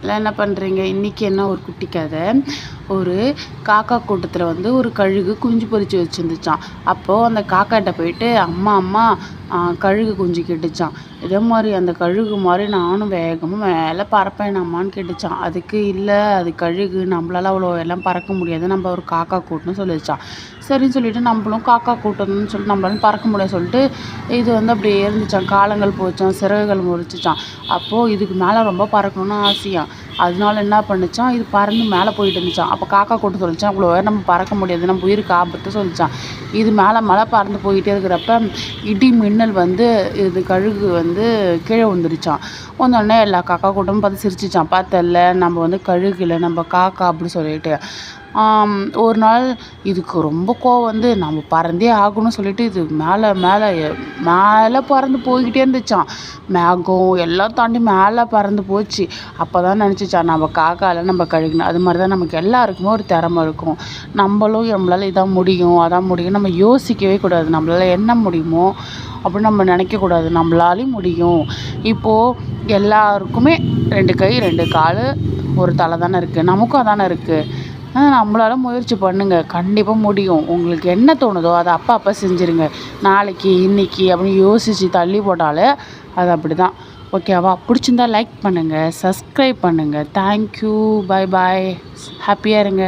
எல்லாம் என்ன பண்ணுறீங்க? இன்றைக்கி என்ன ஒரு குட்டி கதை. ஒரு காக்கா கூட்டத்தில் வந்து ஒரு கழுகு குஞ்சு பொரித்து வச்சுருந்துச்சான். அப்போது அந்த காக்காட்ட போயிட்டு அம்மா அம்மா கழுகு குஞ்சு கேட்டுச்சான். இதே மாதிரி அந்த கழுகு மாதிரி நானும் வேகமாக மேலே பறப்பேன் அம்மான்னு கேட்டுச்சான். அதுக்கு இல்லை, அது கழுகு, நம்மளால அவ்வளோ எல்லாம் பறக்க முடியாது, நம்ம ஒரு காக்கா கூட்டம்னு சொல்லிச்சான். சரின்னு சொல்லிட்டு நம்மளும் காக்கா கூட்டணும்னு சொல்லிட்டு நம்மளால பறக்க முடியாது சொல்லிட்டு இது வந்து அப்படியே இருந்துச்சான். காலங்கள் போச்சான், சிறகுகள் முறிச்சிச்சான். அப்போது இதுக்கு மேலே ரொம்ப பறக்கணும்னு ஆசையான். அதனால என்ன பண்ணுச்சான், இது பறந்து மேலே போயிட்டு இருந்துச்சான். அப்போ காக்கா கூட்டம் சொல்லிச்சான், இவ்வளோ நம்ம பறக்க முடியாது, நம்ம உயிருக்கு ஆபத்து சொல்லிச்சான். இது மேலே மழை பறந்து போயிட்டே இருக்கிறப்ப இடி மின்னல் வந்து இது கழுகு வந்து கீழே வந்துருச்சான். வந்தோடனே எல்லா காக்கா கூட்டமும் பார்த்து சிரிச்சிச்சான். பார்த்தல, நம்ம வந்து கழுகு இல்லை, நம்ம காக்கா அப்படி சொல்லிட்டு. ஒரு நாள் இதுக்கு ரொம்ப கோவம் வந்து நம்ம பறந்தே ஆகணும்னு சொல்லிட்டு இது மேலே மேலே மேலே பறந்து போய்கிட்டே இருந்துச்சான். மேகம் எல்லாம் தாண்டி மேலே பறந்து போச்சு. அப்போ தான் நினச்சிச்சான், நம்ம காக்கால நம்ம கழுகுன்னு. அது மாதிரி தான் நமக்கு எல்லாருக்குமே ஒரு திறமை இருக்கும். நம்மளால் இதான் முடியும் அதான் முடியும் நம்ம யோசிக்கவே கூடாது. நம்மளால் என்ன முடியுமோ அப்படின்னு நம்ம நினைக்கக்கூடாது. நம்மளாலையும் முடியும். இப்போது எல்லாருக்குமே 2 கை 2 கால் ஒரு தலை தானே இருக்குது, நமக்கும் அதானே இருக்குது. நம்மளால முயற்சி பண்ணுங்கள், கண்டிப்பாக முடியும். உங்களுக்கு என்ன தோணுதோ அதை அப்போ செஞ்சுருங்க. நாளைக்கு இன்னைக்கு அப்படின்னு யோசித்து தள்ளி போட்டாலே அது அப்படி தான். ஓகேவா? பிடிச்சிருந்தா லைக் பண்ணுங்கள், சப்ஸ்கிரைப் பண்ணுங்கள். தேங்க்யூ, பை பாய், ஹாப்பியாக இருங்க.